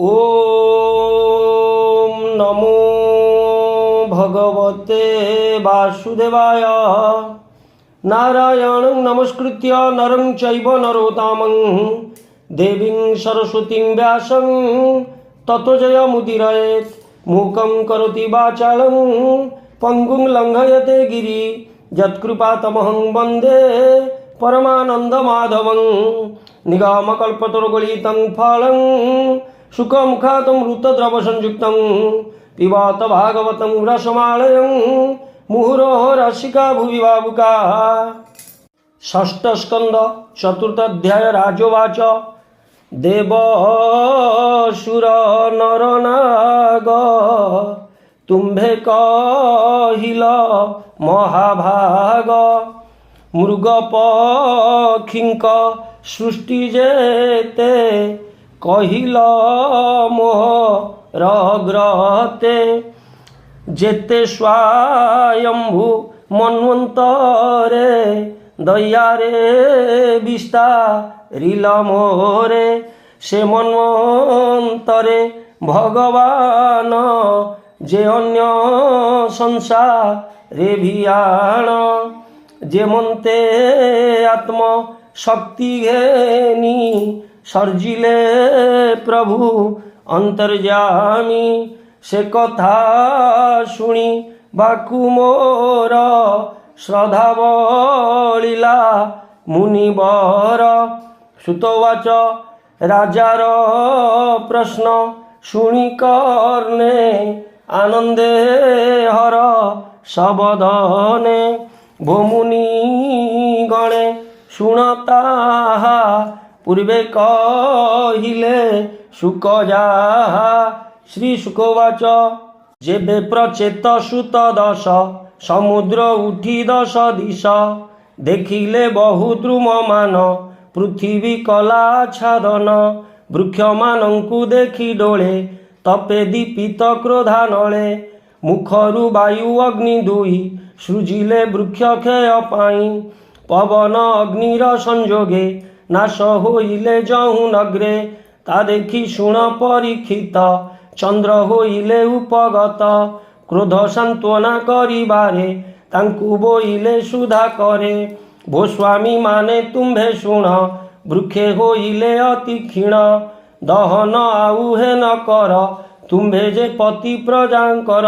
ओम नमो भगवते वासुदेवाय। नारायणं नमस्कृत्य नरं चैव नरोत्तमं देवीं सरस्वतीं व्यासं ततो जयमुदीरयेत्। मूकं करोति वाचालं पङ्गुं लङ्घयते गिरि यत्कृपातमहं वन्दे परमानन्दमाधवं। निगमकल्पतरुगलितं फलं सुखमुखातमृतद्रवसंयुक्तं पिबत भागवतं रसमालयं मुहुरः रसिका भुवि भावुकाः। षष्ठ स्कंद चतुर्थ अध्याय राजोवाच। देवसुर नर नाग तुम्भे कहिल महाभाग। मृग पक्षींक सृष्टि जेते कहिल मोहर ग्रहते। जेते स्वायंभु मन्वंतरे दयारे विस्तारिल मोरे। से मन्वंतरे भगवान जे अन्य संसारे भियाण। जे मन्ते आत्म शक्ति घेनी सर्जिले प्रभु अंतर्यामी। से कथा शुणी बाकु मोर श्रद्धा बलिला मुनिवर। सुतोवाच राजार प्रश्न शुणी कर्णे आनंदे हर सबदने। भोमुनि गणे शुणता पूर्वे कहिले शुकजा। श्री शुकोवाच जेबे प्रचेत सुत दश समुद्र उठी दश दिश। देखिले बहु द्रुम मान पृथ्वी कला छादन। वृक्ष मानंकु देखि डोळे तपे दीपित क्रोधा नळे। मुखरु वायु अग्नि दुई सृजिले वृक्ष क्षय पाई। पवन अग्निर संयोगे नाश होइले जहु नग्रे। ता देखि शुण परीक्षित चंद्र होइले उपगत। क्रोध सांत्वना करिबारे तांकु बोइले सुधा करे। भो स्वामी माने तुम्भे शुण वृक्षे होइले अति क्षीण। दहन आउहे न कर तुम्भे जे पति प्रजांकर।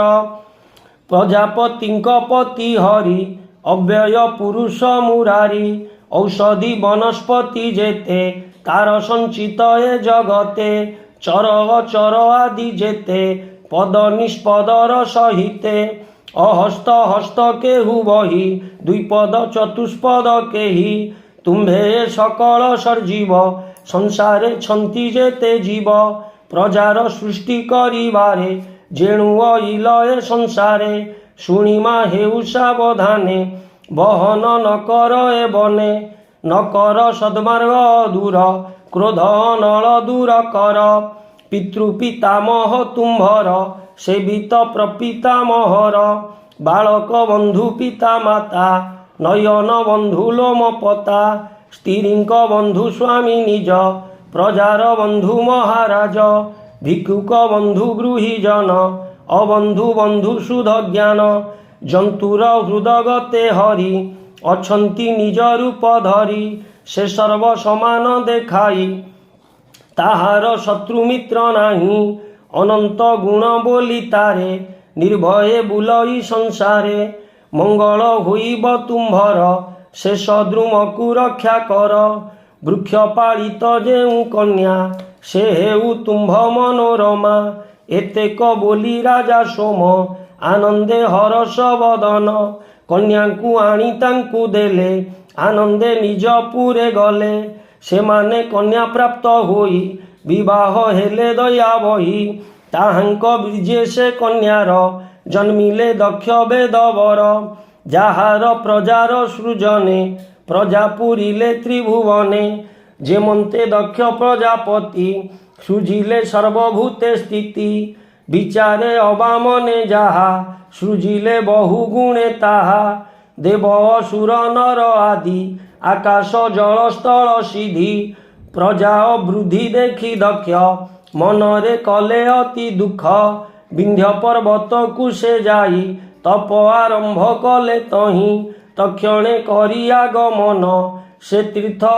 प्रजापतिंक पति हरि अव्यय पुरुष मुरारी। औषधि वनस्पति जेते तार संचित ए जगते। चर अचर आदि जेते पद निष्पदर सहिते। अहस्त हस्त केहु बही द्विपद चतुष्पद केही। तुम्भे सकल सर्जीव संसारे छंती जेते जीव। प्रजार सृष्टि करिबारे जेणु अइल ए संसारे। शुणिमा हेउ सावधाने बहन न कर ए बने। न कर सद्मार्ग दूर क्रोध नल दूर कर। पितृ पितामह तुम्भर सेवित प्रपितामहर। बालक बंधु पिता माता नयन बंधु लोम पता। स्त्रींक बंधु स्वामी निज प्रजार बंधु महाराज। भिक्षुक बंधु गृहीजन अबंधु बंधु सुध ज्ञान। जंतुर हृदगते हरि अछंती निज रूप धरी। से सर्व समान देखाई ताहार शत्रु मित्र नाही। अनंत गुण बोली तारे निर्भये बुलई संसारे। मंगल होइब तुम्भर शेष द्रुम को रक्षा कर। वृक्ष पालित जेउ कन्या से हेउ तुम्भ मनोरमा। एतेक बोली राजा सोम आनंदे हरष बदन। कन्या को आनी तांकु देले आनंदे निज पुरे गले। से माने कन्या प्राप्त होई विवाह हेले दया बही। ताहांक बीजे से कन्यार जन्मिले दक्ष वेदवर। जाहार प्रजार सृजने प्रजा पुरिले त्रिभुवने। जेमंते दक्ष प्रजापति सृजिले सर्वभूते स्थिति। विचारे अबामने जाहा सृजिले बहु गुणे ताहा। देव असुर नर आदि आकाश जल स्थल सिद्धि। प्रजा वृद्धि देखि दक्ष ମନରେ କଲେ ଅତି ଦୁଃଖ ବିନ୍ଧ୍ୟ ପର୍ବତକୁ ସେ ଯାଇ ତପ ଆରମ୍ଭ କଲେ ତହିଁ ତକ୍ଷଣେ କରି ଆଗମନ ସେ ତୀର୍ଥ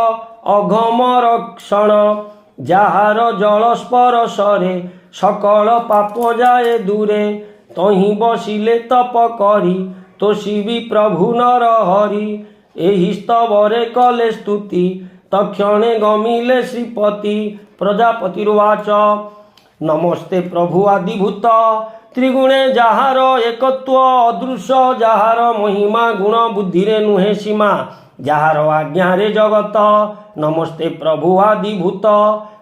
ଅଘମ ରକ୍ଷଣ ଯାହାର ଜଳ ସ୍ପର୍ଶରେ ସକଳ ପାପ ଯାଏ ଦୂରେ ତହିଁ ବସିଲେ ତପ କରି ତୋଷିବି ପ୍ରଭୁ ନର ହରି ଏହି ସ୍ତବରେ କଲେ ସ୍ତୁତି ତକ୍ଷଣେ ଗମିଲେ ଶ୍ରୀପତି ପ୍ରଜାପତିରୁବାଚ ନମସ୍ତେ ପ୍ରଭୁ ଆଦିଭୂତ ତ୍ରିଗୁଣେ ଯାହାର ଏକତ୍ୱ ଅଦୃଶ୍ୟ ଯାହାର ମହିମା ଗୁଣ ବୁଦ୍ଧିରେ ନୁହେଁ ସୀମା ଯାହାର ଆଜ୍ଞାରେ ଜଗତ ନମସ୍ତେ ପ୍ରଭୁ ଆଦିଭୂତ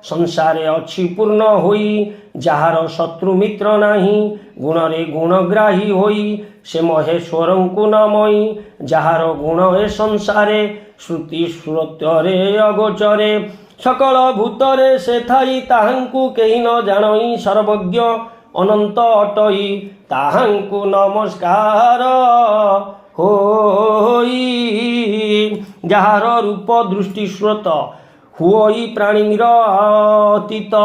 ସଂସାରେ ଅଛି ପୂର୍ଣ୍ଣ ହୋଇ ଯାହାର ଶତ୍ରୁ ମିତ୍ର ନାହିଁ ଗୁଣରେ ଗୁଣଗ୍ରାହୀ ହୋଇ ସେ ମହେଶ୍ୱରଙ୍କୁ ନମଇ ଯାହାର ଗୁଣ ଏ ସଂସାରେ ଶ୍ରୁତି ଶ୍ରୋତ୍ୟରେ ଅଗୋଚରେ ସକଳ ଭୂତରେ ସେ ଥାଇ ତାହାଙ୍କୁ କେହି ନ ଜାଣଇ ସର୍ବଜ୍ଞ ଅନନ୍ତ ଅଟଇ ତାହାଙ୍କୁ ନମସ୍କାର ହୋଇ ଯାହାର ରୂପ ଦୃଷ୍ଟି ସ୍ରୋତ ହୁଅଇ ପ୍ରାଣୀର ଅତୀତ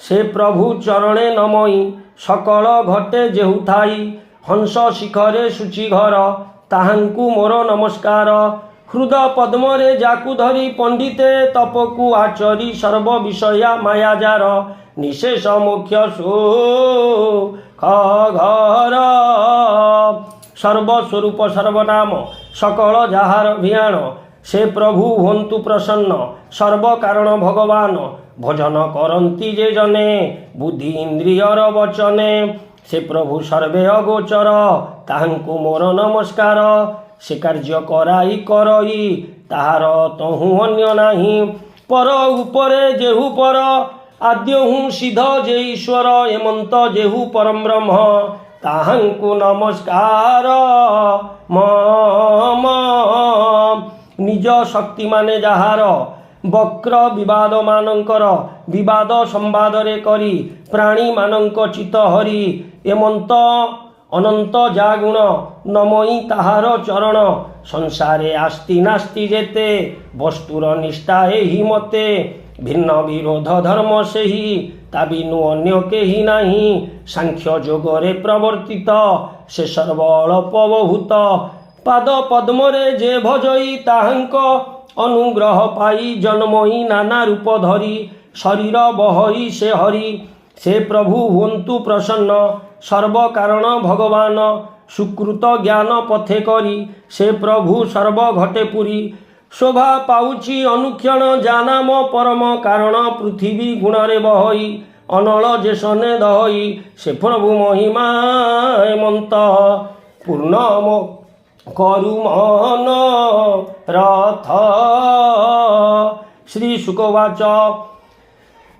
ସେ ପ୍ରଭୁ ଚରଣେ ନମଇ ସକଳ ଘଟେ ଯେହୁ ଥାଇ ହଂସ ଶିଖରେ ସୂଚି ଘର ତାହାଙ୍କୁ ମୋର ନମସ୍କାର ହୃଦ ପଦ୍ମରେ ଯାକୁ ଧରି ପଣ୍ଡିତେ ତପକୁ ଆଚରି ସର୍ବ ବିଷୟା ମାୟାଜାର ନିଶେଷ ମୋକ୍ଷ ସୁଖ ଘର ସର୍ବସ୍ୱରୂପ ସର୍ବନାମ ସକଳ ଯାହାର ଭିଆଣ ସେ ପ୍ରଭୁ ହୁଅନ୍ତୁ ପ୍ରସନ୍ନ ସର୍ବକାରଣ ଭଗବାନ ଭଜନ କରନ୍ତି ଯେ ଜନେ ବୁଦ୍ଧି ଇନ୍ଦ୍ରିୟର ବଚନେ ସେ ପ୍ରଭୁ ସର୍ବେ ଅଗୋଚର ତାହାଙ୍କୁ ମୋର ନମସ୍କାର ସେ କାର୍ଯ୍ୟ କରାଇ କରଇ ତାହାର ତହୁଁ ଅନ୍ୟ ନାହିଁ ପର ଉପରେ ଯେହୁ ପର ଆଦ୍ୟହୁଁ ସିଦ୍ଧ ଯେ ଈଶ୍ୱର ଏମନ୍ତ ଯେହୁ ପରମ ବ୍ରହ୍ମ ତାହାଙ୍କୁ ନମସ୍କାର ମମ ନିଜ ଶକ୍ତି ମାନେ ଯାହାର ବକ୍ର ବିବାଦ ମାନଙ୍କର ବିବାଦ ସମ୍ବାଦରେ କରି ପ୍ରାଣୀମାନଙ୍କ ଚିତ୍ତ ହରି ଏମନ୍ତ ଅନନ୍ତ ଯା ଗୁଣ ନମଇ ତାହାର ଚରଣ ସଂସାରେ ଆସ୍ତି ନାସ୍ତି ଯେତେ ବସ୍ତୁର ନିଷ୍ଠା ଏହି ମତେ ଭିନ୍ନ ବିରୋଧ ଧର୍ମ ସେହି ତା ବିନୁ ଅନ୍ୟ କେହି ନାହିଁ ସାଂଖ୍ୟ ଯୋଗରେ ପ୍ରବର୍ତ୍ତିତ ସେ ସର୍ବ ଅଳପ ବହୁତ ପାଦ ପଦ୍ମରେ ଯେ ଭଜଇ ତାହାଙ୍କ ଅନୁଗ୍ରହ ପାଇ ଜନ୍ମଇ ନାନା ରୂପ ଧରି ଶରୀର ବହଇ ସେ ହରି ସେ ପ୍ରଭୁ ହୁଅନ୍ତୁ ପ୍ରସନ୍ନ ସର୍ବକାରଣ ଭଗବାନ ସୁକୃତ ଜ୍ଞାନ ପଥେ କରି ସେ ପ୍ରଭୁ ସର୍ବ ଘଟେ ପୁରୀ ଶୋଭା ପାଉଛି ଅନୁକ୍ଷଣ ଜାନାମ ପରମ କାରଣ ପୃଥିବୀ ଗୁଣରେ ବହଇ ଅନଳ ଯେସନେ ଦହଇ ସେ ପ୍ରଭୁ ମହିମା ହେମନ୍ତ ପୂର୍ଣ୍ଣ କରୁ ମନ ରଥ ଶ୍ରୀ ଶୁକବାଚ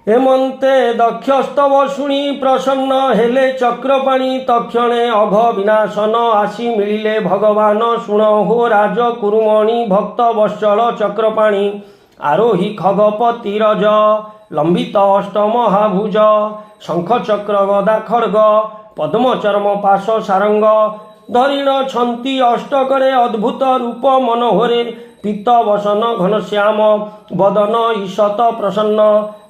ହେମନ୍ତେ ଦକ୍ଷସ୍ତବ ଶୁଣି ପ୍ରସନ୍ନ ହେଲେ ଚକ୍ରପାଣି ତକ୍ଷଣେ ଅଘ ବିନାଶନ ଆସି ମିଳିଲେ ଭଗବାନ ଶୁଣ ହୋ ରାଜ କୁରୁମଣି ଭକ୍ତ ବତ୍ସଳ ଚକ୍ରପାଣି ଆରୋହୀ ଖଗପତି ରଜ ଲମ୍ବିତ ଅଷ୍ଟମହାଭୁଜ ଶଙ୍ଖ ଚକ୍ର ଗଦା ଖଡ୍ଗ ପଦ୍ମ ଚର୍ମ ପାଶ ସାରଙ୍ଗ ଧରିଣ ଛନ୍ତି ଅଷ୍ଟକରେ ଅଦ୍ଭୁତ ରୂପ ମନୋହରେ ପୀତ ବସନ ଘନଶ୍ୟାମ ବଦନ ଈଶତ ପ୍ରସନ୍ନ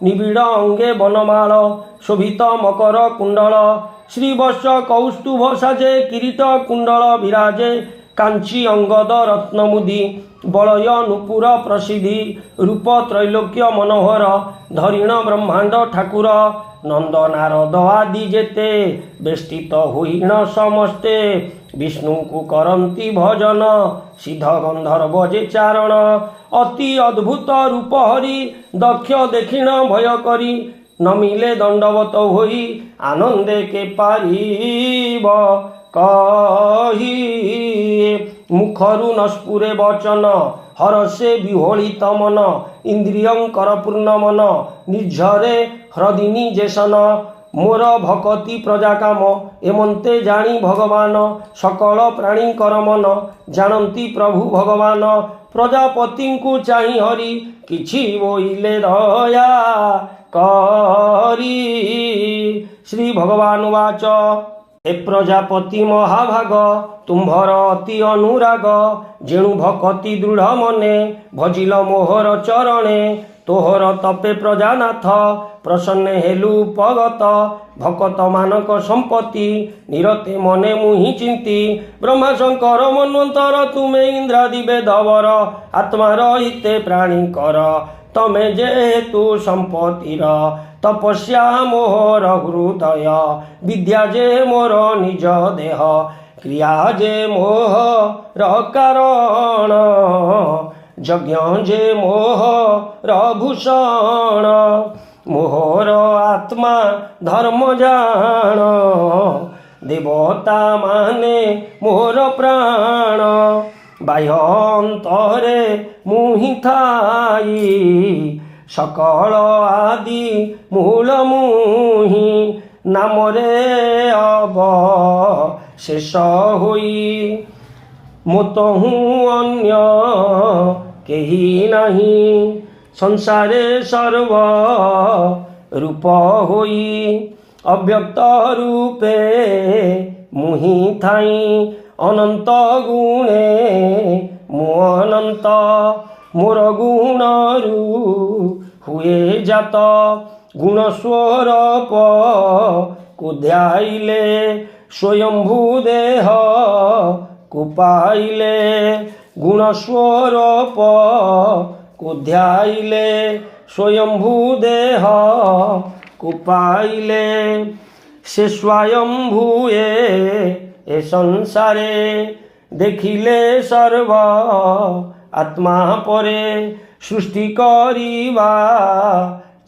ନିବିଡ଼ ଅଙ୍ଗେ ବନମାଳ ଶୋଭିତ ମକର କୁଣ୍ଡଳ ଶ୍ରୀବତ୍ସ କୌସ୍ତୁଭ ସାଜେ କିରୀଟ କୁଣ୍ଡଳ ବିରାଜେ କାଞ୍ଚି ଅଙ୍ଗଦ ରତ୍ନମୁଦି ବଳୟ ନୂପୁର ପ୍ରସିଦ୍ଧି ରୂପ ତ୍ରୈଲୋକ୍ୟ ମନୋହର ଧରିଣ ବ୍ରହ୍ମାଣ୍ଡ ଠାକୁର ନନ୍ଦ ନାରଦ ଆଦି ଯେତେ ବେଷ୍ଟିତ ହୋଇଣ ସମସ୍ତେ ବିଷ୍ଣୁଙ୍କୁ କରନ୍ତି ଭଜନ ସିଦ୍ଧ ଗନ୍ଧର୍ବ ଯେ ଚାରଣ ଅତି ଅଦ୍ଭୁତ ରୂପ ହରି ଦକ୍ଷ ଦେଖିଣ ଭୟ କରି ନମିଲେ ଦଣ୍ଡବତ ହୋଇ ଆନନ୍ଦେ କେ ପାରିବ କହି ମୁଖରୁ ନସ୍ଫୁରେ ବଚନ ହରସେ ବିହୋଳିତ ମନ ଇନ୍ଦ୍ରିୟଙ୍କର ପୂର୍ଣ୍ଣ ମନ ନିର୍ଝରେ ହ୍ରଦିନୀ ଯେସନ ମୋର ଭକତି ପ୍ରଜା କାମ ଏମନ୍ତେ ଜାଣି ଭଗବାନ ସକଳ ପ୍ରାଣୀଙ୍କର ମନ ଜାଣନ୍ତି ପ୍ରଭୁ ଭଗବାନ ପ୍ରଜାପତିଙ୍କୁ ଚାହିଁ ହରି କିଛି ବୋଇଲେ ଦୟା କରି ଶ୍ରୀ ଭଗବାନ ବାଚ ଏ ପ୍ରଜାପତି ମହାଭାଗ ତୁମ୍ଭର ଅତି ଅନୁରାଗ ଯେଣୁ ଭକତି ଦୃଢ଼ ମନେ ଭଜିଲ ମୋହର ଚରଣେ तोहर तपे प्रजानाथ प्रसन्न हेलु पगत भकत मानक संपत्ति निरते मने मुहि चिंती ब्रह्मा शंकर मन्वंतर तुमे इंद्रादि वेदवर आत्मार हिते प्राणी कर तमे जेतु संपत्तिर तपस्या मोहर हृदय विद्या जे मोर निज देह क्रिया जे मोहर कारण यज्ञ जे मोहर भूषण मोहर आत्मा धर्म जान देवता माने मोर प्राण बाह्य अंतरे मुहि थाई सकल आदि मूल मुहि नामरे अब शेष होई मोतहु अन्य केही नहीं संसारे सर्व रूप होई अव्यक्त रूपे मुहि थाई अनंत गुणे मु अनंत मोर गुणरू हुए जात गुण स्वरूप को ध्याइले स्वयंभू देह को पाइले गुण स्वरूप को ध्याइले स्वयंभू देह को पाइले से स्वयंभूए ए संसारे देखिले सर्व आत्मा परे सृष्टि करिवा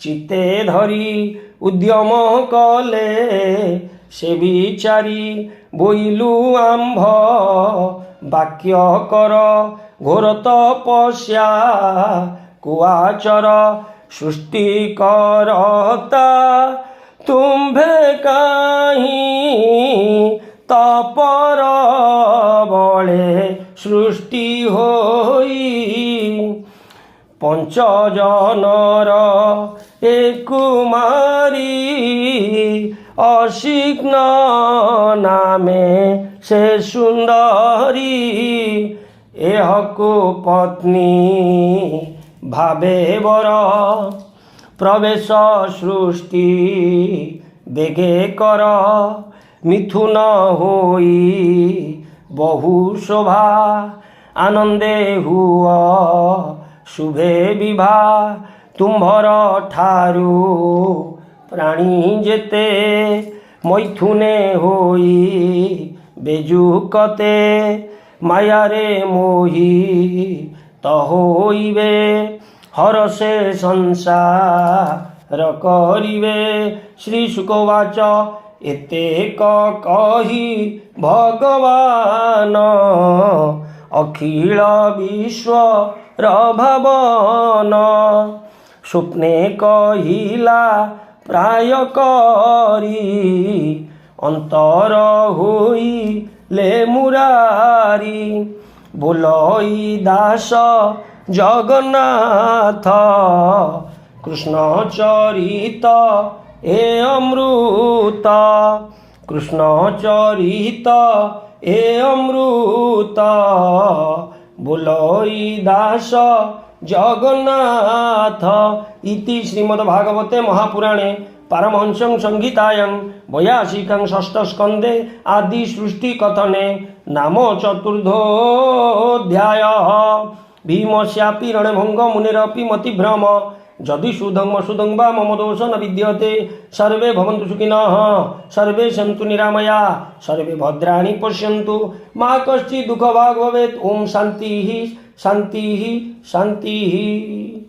चित्ते धरी उद्यम कले से विचारी बोइलु आंभ वाक्य कर घोर तपस्या कुआचर सृष्टि करता तुम्भे काहीं तपर बळे सृष्टि होई पंचजनर एक कुमारी अशिग्न नामे से सुंदरी एहको पत्नी भावे बर प्रवेश सृष्टि बेगे कर मिथुन होई बहु शोभा आनंदे हुआ शुभे विवाह तुम्भर ठारू प्राणी जेते मैथुने होई बेजुकते मायारे मोही त होइबे हरसे संसार करिवे श्री शुकवाच एतेक कही भगवान अखिल विश्व भावन स्वप्ने कहिला प्राय करी अंतर होई ले मुरारी बोलई दास जगन्नाथ कृष्ण चरित ए अमृत कृष्ण चरित ए अमृत बोलई दास जगन्नाथ इति श्रीमद्भागवते महापुराणे पारमहंस्यं संहितायां 82 षष्ठ स्कंदे आदि सृष्टि कथने नाम चतुर्थोऽध्याय भीमस्यापि रणभंग मुनिरपि मतिभ्रम यदि सुधं सुधं वा मम दोष न विद्यते सर्वे भवन्तु सुखिनः सर्वे सन्तु निरामया सर्वे भद्राणि पश्यन्तु मा कश्चित् दुःखभाग् भवेत् ओम शान्तिः शान्तिः शान्तिः।